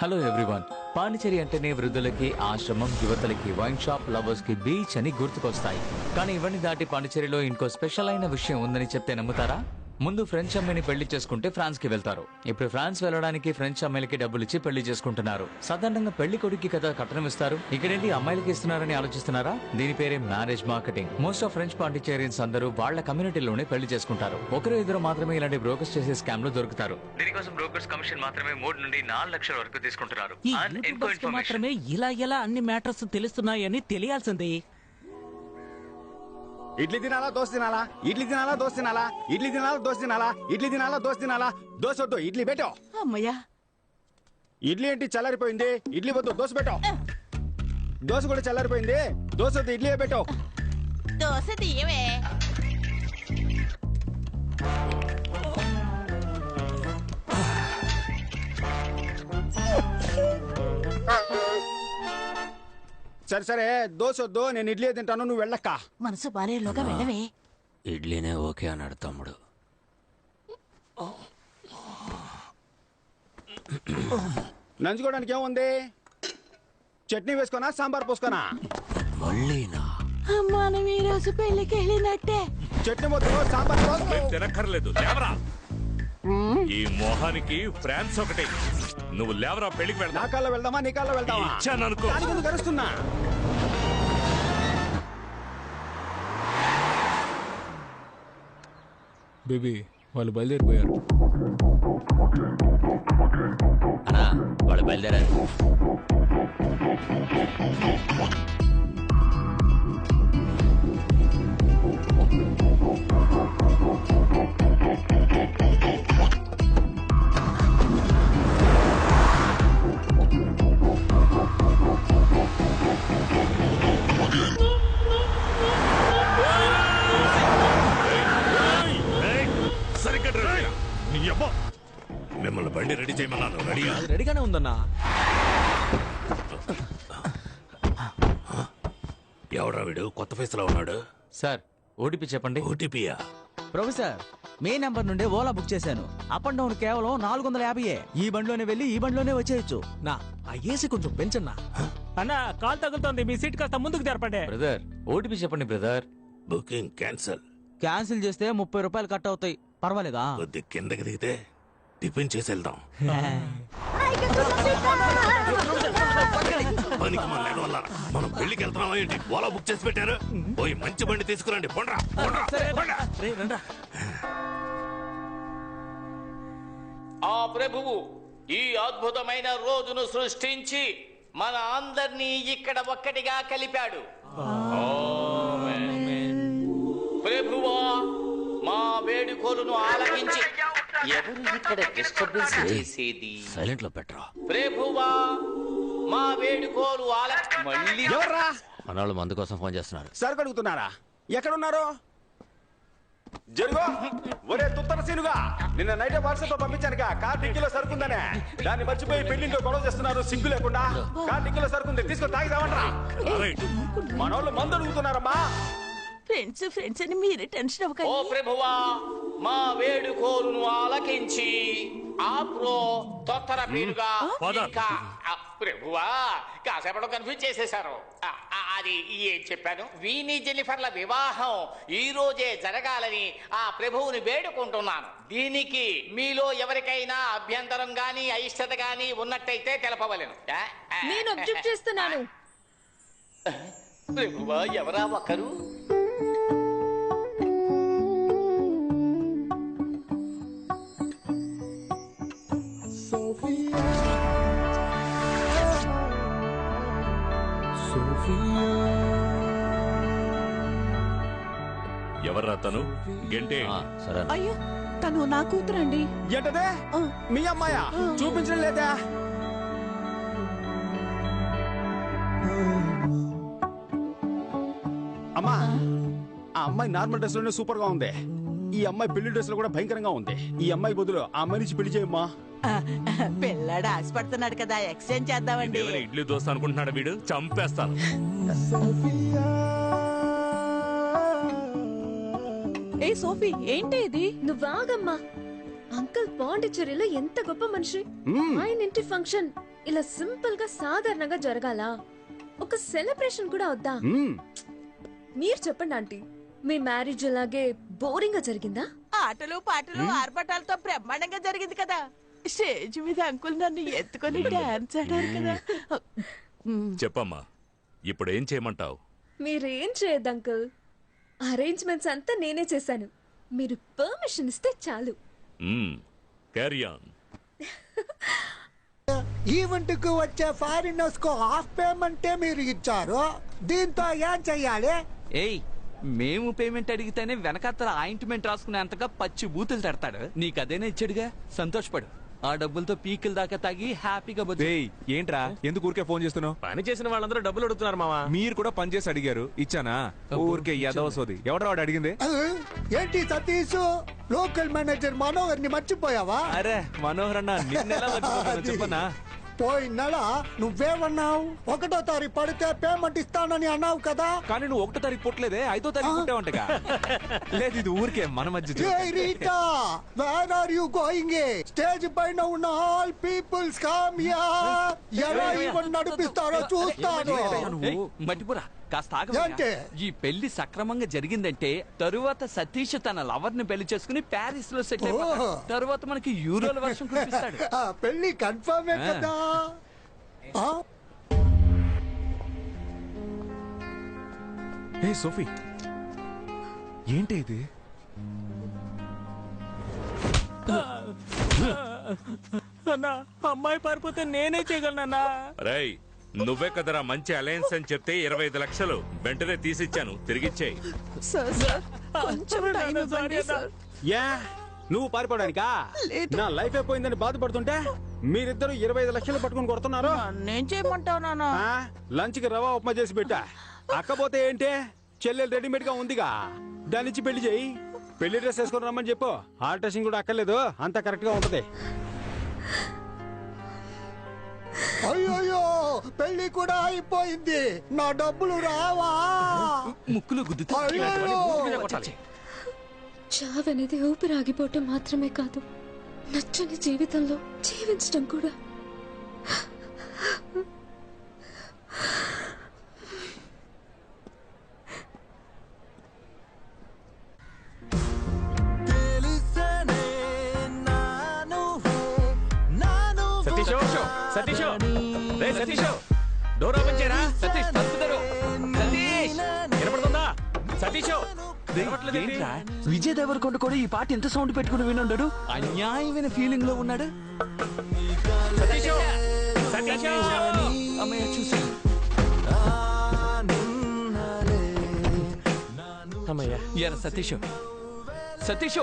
Hello everyone. Pondicherry అంటేనే వృద్ధులకి ఆశ్రమం, యువతలకి వైన్ షాప్, లవర్స్ కి బీచ్ అని గుర్తుకొస్తాయి. కానీ ఇవన్నీ దాటి పాండిచేరిలో ఇంకో స్పెషల్ అయిన విషయం ఉందని చెప్తే నమ్ముతారా? ముందు ఫ్రెంచ్ అమ్మాయిని పెళ్లి చేసుకుంటే ఫ్రాన్స్ కి వెళ్తారు. ఇప్పుడు ఫ్రాన్స్ వెళ్ళడానికి ఫ్రెంచ్ అమ్మాయిలకి డబ్బులు ఇచ్చి పెళ్లి చేసుకుంటున్నారు. సాధారణంగా పెళ్లి కొడుకు కదా కట్నం ఇస్తారు, ఇక్కడేంటి అమ్మాయిలకి ఇస్తున్నారని ఆలోచిస్తున్నారా? దీని పేరే marriage marketing. Most of French Pondicherrians అందరూ వాళ్ళ కమ్యూనిటీలోనే పెళ్లి చేసుకుంటారు. ఒకరు ఇద్దరు మాత్రమే ఇలాంటి బ్రోకర్స్ చేసే స్కామ్ లో దొరుకుతారు. దీనికోసం బ్రోకర్స్ కమిషన్ మాత్రమే 3 నుండి 4 లక్షల వరకు తీసుకుంటున్నారు. మాత్రమే ఇలా అన్ని మ్యాటర్స్ తెలుస్తున్నాయని తెలియాల్సింది. ఇడ్లీ తినాలా దోశ తినాలా, ఇడ్లీ తినాలా దోశ తినాలా, ఇడ్లీ తినాలా దోశ తినాలా, ఇడ్లీ తినాలా దోశ తినాలా, దోశ వద్దు ఇడ్లీ పెట్టో. అమ్మయ్యా, ఇడ్లీ ఏంటి చల్లారిపోయింది, ఇడ్లీ వద్దు దోశ పెట్టో. దోశ కూడా చల్లారిపోయింది, దోశ వద్దు ఇడ్లీ పెట్టో. దోశ తీయవే. సరే సరే దోశ వద్దు, నేను ఇడ్లీ తింటాను, నువ్వు వెళ్ళక్క. మనసు బాలేలోగా వెళ్ళవే. ఇడ్లీనే ఓకే అన్నాడు తమ్ముడు. నంచుకోవడానికి ఏముంది? చట్నీ వేసుకోనా, సాంబార్ పోసుకోనా? మళ్ళీనా? మనం ఈ రోజు పెళ్లికి వెళ్ళినట్టే. చట్నీ వద్దు, సాంబార్ పోసుకో. తినక్కర్లేదు, లేవరా. ఈ మొహానికి ఫ్రాన్స్ ఒకటి. నువ్వు లేవరా, పెళ్లికి వెళ్దా. నా కాల్లో వెళ్దామా నీ కాల్లో వెళ్దామా? ఇచ్చాను అనుకో. కరుస్తున్నా. బేబీ వాళ్ళు బయలుదేరిపోయారు. అన్నా వాళ్ళు బయలుదేరారు. మిమ్మల్ని బండి రెడీ చేయమన్నాను. రెడీయా? రెడీగానే ఉందన్నా. ఎవడా వీడు కొత్త ఫేస్ లో ఉన్నాడు? సార్ ఓటీపీ చెప్పండి. ఓటీపీయా? ప్రొఫెసర్ మీ నంబర్ నుండి ఓలా బుక్ చేశాను. అప్ అండ్ డౌన్ కేవలం 450. ఈ బండిలోనే వెళ్ళి ఈ బండిలోనే వచ్చేయచ్చు. నా ఆ ఏసీ కొంచెం పెంచన్నా. అన్నా కాల్ తగులుతోంది, మీ సీట్ కాస్త ముందుకు జరపండి. బ్రదర్ ఓటీపీ చెప్పండి బ్రదర్. Booking cancel. క్యాన్సిల్ చేస్తే 30 రూపాయలు కట్ అవుతాయి. పర్వాలేదా? కొద్ది కిందకి దిగితే టిఫిన్ చేసి వెళ్దాం. పనికి మన లేని వల్ల మనం పెళ్లికి వెళ్తున్నాం ఏంటి? ఓలా బుక్ చేసి పెట్టారు. పోయి మంచి బండి తీసుకురండి. పోండ్రా, పోండ్రా. ఆ ప్రభువు ఈ అద్భుతమైన రోజును సృష్టించి మన అందరినీ ఇక్కడ ఒక్కటిగా కలిపాడు. ప్రభువా మా వేడుకోలును ఆలకించి. ఎవరు ఇక్కడ డిస్టర్బెన్స్ చేసేది? సైలెంట్ లో పెట్టరా. ప్రభువా మా వేడుకోలు మళ్ళీ ఎవర్రా? మనవాళ్ళు మందు కోసం ఫోన్ చేస్తున్నారు. సరుకు అడుగుతున్నారా? ఎక్కడున్నారు? జరుగు. ఒరే తుత్తర సీనుగా, నిన్న నైట్ వాట్సాప్ లో పంపించానుగా కార్ డిక్కీలో సరుకుందనే. దాన్ని మర్చిపోయి పెళ్లింట్లో గొడవ చేస్తున్నారు సిగ్గు లేకుండా. కార్ డిక్కీలో సరుకుంది, తీసుకొని తాగిదామంటారా? మనోళ్ళు మందు అడుగుతున్నారమ్మా. ఫ్రెండ్స్ అని మీరే టెన్షన్ ఓ అవ్వకండి. ప్రభువా మా వేడుకోలును ఆలకించి ఆప్రో తొత్తర మీరుగా ఇంకా ప్రభువా కాసేపట్లో కన్ఫ్యూజ్ చేసేశారు. అది ఏం చెప్పాను? వీని జెన్నిఫర్ల వివాహం ఈ రోజే జరగాలని ఆ ప్రభువుని వేడుకుంటున్నాను. దీనికి మీలో ఎవరికైనా అభ్యంతరం గాని అయిష్టత గాని ఉన్నట్టయితే తెలపవలెను. నేను అబ్జెక్ట్ చేస్తున్నాను. ప్రభువా ఎవరా ఒకరు? ఎవర్రా తను? గంటే. సరే అయ్యో తను నా కూతురండి. ఏంటదే? మీ అమ్మాయా? చూపించడం లేదా? అమ్మా ఆ అమ్మాయి నార్మల్ డ్రెస్ లోనే సూపర్ గా ఉంది. ఈ అమ్మాయి పెళ్లి డ్రెస్ లో కూడా భయంకరంగా ఉంది. ఈ అమ్మాయి బదులు ఆ అమ్మాయి నుంచి పెళ్లి చేయమ్మా. పిల్లాడు ఆశపడుతున్నాడు కదా, ఎక్స్చేంజ్ చేద్దామండి. ఇడ్లీ దోశ అనుకుంటున్నాడు వీడు, చంపేస్తాను. ఏ సోఫీ ఏంటి ఇది? నువ్వాగమ్మా. అంకుల్ పాండిచ్చేరిలో ఎంత గొప్ప మనిషి. ఆయన ఇంటి ఫంక్షన్ ఇలా సింపుల్ గా సాధారణంగా జరగాల? ఒక సెలబ్రేషన్ కూడా వద్దా? మీరు చెప్పండి ఆంటీ, మీ మ్యారేజ్ అలాగే బోరింగ్ గా జరిగిందా? ఆటలు పాటలు ఆర్భటాలతో బ్రహ్మాండంగా జరిగింది కదా. స్టేజ్ మీద అంకుల్ నన్ను ఎత్తుకొని డాన్స్ ఆడారు కదా. చెప్పమ్మా, ఇప్పుడు ఏం చేయమంటావు? మీరేం చేయద్దు అంకుల్, అరేంజ్మెంట్స్ అంతా నేనే చేశాను. మీరు పర్మిషన్ ఇస్తే చాలు. Carry on. ఈవెంట్ కు వచ్చే ఫారినర్స్ కు హాఫ్ పేమెంటే మీరు ఇచ్చారు. దీంతో ఏం చెయ్యాలి? ఏయ్, మేము పేమెంట్ అడిగితేనే వెనకాతల ఆయింట్మెంట్ రాసుకునేంతగా పచ్చి బూతులు తడతాడు. నీకు అదేనే ఇచ్చాడుగా, సంతోషపడు. ఆ డబ్బులతో పీకిల దాకా తాగి హ్యాపీగా బతుకు. ఏంట్రా, ఎందుకు ఊరికే ఫోన్ చేస్తున్నావు? పని చేసిన వాళ్ళందరూ డబ్బులు అడుగుతున్నారు మావా. మీరు కూడా పని చేసి అడిగారు, ఇచ్చానా? ఊరికే ఎదవసోది. ఎవడరా వాడు అడిగింది? ఏంటి సతీష్, లోకల్ మేనేజర్ మనోహర్ ని మర్చిపోయావా? అరే మనోహర్ అన్న, నిన్నెలా మర్చిపోతాను చెప్పనా? పోయిన నెల నువ్వేమన్నావు? 1వ తారీఖు పడితే పేమెంట్ ఇస్తానని అన్నావు కదా. కానీ నువ్వు 1వ తారీఖు పుట్టలేదే, 5వ తారీఖు పుట్టావంటగా. లేదు, ఇది ఊరికే మన మధ్య joke. Hey Rita, where are you going? Stage పైన ఉన్న ఆల్ పీపుల్స్ కమ్ హియర్. ఎలా ఈవెంట్ నడిపిస్తారో చూస్తాను. మట్టిపురా, కాస్త ఏంటి? ఆగవయ్యా. ఈ పెళ్లి సక్రమంగా జరిగిందంటే తరువాత సతీష్ తన లవర్ ని పెళ్లి చేసుకుని ప్యారిస్ లో సెటిల్ అయిపోతాడు. తరువాత మనకి యూరోల వర్షం కురిపిస్తాడు. పెళ్లి కన్ఫర్మే కదా. ఏ సోఫీ, ఏంటి ఇది? అన్నా, అమ్మాయి పారిపోతే నేనే చేయగలనన్నా. రై, నువ్వే కదరా మంచి అలయన్స్ అని చెప్తే 25 లక్షలు వెంటనే తీసిచ్చాను, తిరిగిచ్చేయి. యా, నువ్వు పారిపోవడానికా? నా లైఫ్ అయిపోయిందని బాధపడుతుంటే మీరిద్దరు 25 లక్షలు పట్టుకుని కొడుతున్నారు. నేను చేయమంటావు నాన్న? లంచ్ కి రవా ఉప్మా చేసి పెట్టా. అక్కపోతే ఏంటే, చెల్లెలు రెడీమేడ్ గా ఉందిగా, దాని ఇచ్చి పెళ్లి చేయి. పెళ్లి డ్రెస్ వేసుకొని రమ్మని చెప్పు. ఆల్టరేషన్ కూడా అక్కర్లేదు, అంతా కరెక్ట్ గా ఉంటది. అయ్యో, పెళ్లి కూడా అయిపోయింది. నా డబ్బులు రావా? ముక్కులు గుద్దుతా. చావనేది ఊపిరి ఆగిపోవటం మాత్రమే కాదు, నచ్చని జీవితంలో జీవించడం కూడా. సతీష్, రే సతీష్, డోర్ ఓపెన్ చేయరా. సతీష్, తలుపు తెరు. సతీష్, వినపడుతుందా? సతీష్, ఏంట్రా, విజయ్ దేవరకొండ కూడా ఈ పాట ఎంత సౌండ్ పెట్టుకుని వినుండడు? అన్యాయమైన ఫీలింగ్ లో ఉన్నాడు. సతీష్, సతీష్, అమ్మయ్య చూసి. అమ్మయ్య. ఎరా సతీష్, సతీష్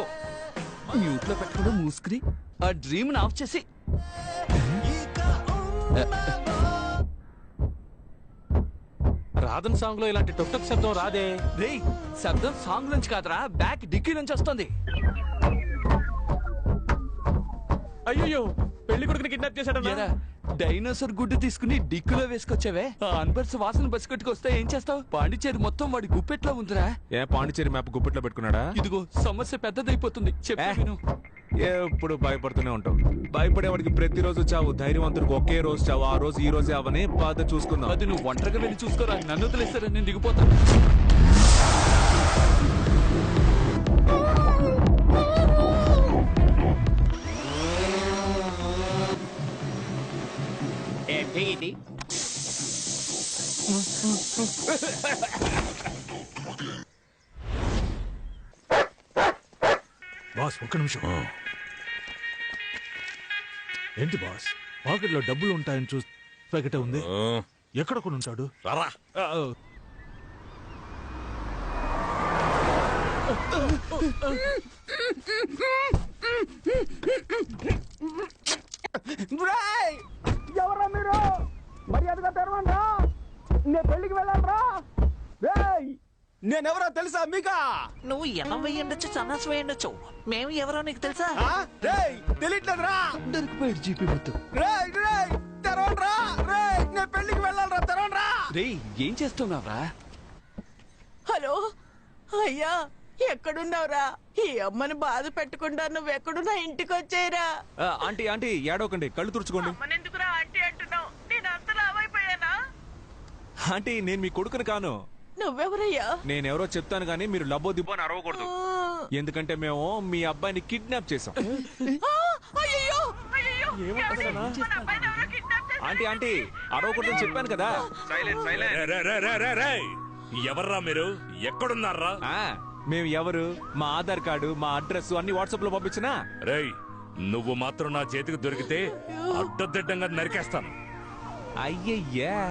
మ్యూట్ లో పెట్టుకుని మూసుకుని ఆ డ్రీమ్ ఆఫ్ చేసి. రాధన్ సాంగ్ లో ఇలాంటి టొక్ శబ్దం రాదే. రే, శబ్దం సాంగ్ నుంచి కాదురా, బ్యాక్ డిక్కీ నుంచి వస్తుంది. అయ్యో, పెళ్లి కొడుకుని కిడ్నాప్ చేశాడన్నా. డైనోసార్ గుడ్డు తీసుకుని డిక్కులో వేసుకొచ్చావే, ఆ అన్బర్స్ వాసన బస్సుకొట్టుకొస్తే ఏం చేస్తావు? పాండిచేరి మొత్తం వాడి గుప్పెట్లో ఉందిరా. ఏ పాండిచేరి మ్యాప్ గుప్పెట్లో పెట్టుకున్నాడా? ఇదిగో సమస్య పెద్దదైపోతుంది, చెప్పు. ఎప్పుడు భయపడుతూనే ఉంటావు. భయపడేవాడికి ప్రతిరోజు చావు, ధైర్యవంతుడికి ఒకే రోజు చావు. ఆ రోజు ఈ రోజే అవని బాధ చూసుకుందాం. అది నువ్వు ఒంటరిగా వెళ్ళి చూసుకోరా, నన్ను వదిలేస్తారా, నేను దిగిపోతాను. ఏంటి ఇది? బాస్, ఒక్క నిమిషం. ఏంటి బాస్, పాకెట్ లో డబ్బులు ఉంటాయని చూస్తే ప్యాకెట్ ఉంది. ఎక్కడ కొని ఉంటాడు? రారా. ఎవరా మీరు? మర్యాదగా తెరవండి. నేను పెళ్లికి వెళ్ళాలరా. నేనెవరో తెలుసా మీకా? నువ్వు ఎలా వేయండొచ్చు, సన్నాసి వేయండొచ్చు. మేము ఎవరో నీకు తెలుసా? తెలియట్లేదురా. దొరికిపోయాడు జీపీ మొత్తం. తెరవండ్రా. నేను పెళ్లికి వెళ్ళాలరా, తెరవండ్రా. రే, ఏం చేస్తున్నావురా? హలో అయ్యా, ఎక్కడున్నావురా? ఈ అమ్మని బాధ పెట్టకుండా నువ్వెక్కడున్నా ఇంటికి వచ్చేయరా. ఆంటీ, ఆంటీ ఏడవకండి, కళ్ళు తుడుచుకోండి. అమ్మనెందుకురా అంటే అంటున్నావు? ఆంటీ నేను మీ కొడుకుని కాను. నువ్వెవరయ్యా? నేనెవరో చెప్తాను కానీ మీరు లబ్బో దిబ్బో అని అరవకూడదు. ఎందుకంటే మేము మీ అబ్బాయిని కిడ్నాప్ చేసాం. అయ్యయ్యో! ఏమంటారా? ఆంటీ ఆంటీ అరవకూడదని చెప్పాను కదా. ఎవర్రా మీరు? ఎక్కడున్నారా? మేము ఎవరు, మా ఆధార్ కార్డు, మా అడ్రస్ అన్ని వాట్సాప్ లో పంపించినా. రేయ్, నువ్వు మాత్రం నా చేతికి దొరికితే అడ్డదిడ్డంగా నరికేస్తాను. అయ్యయ్యా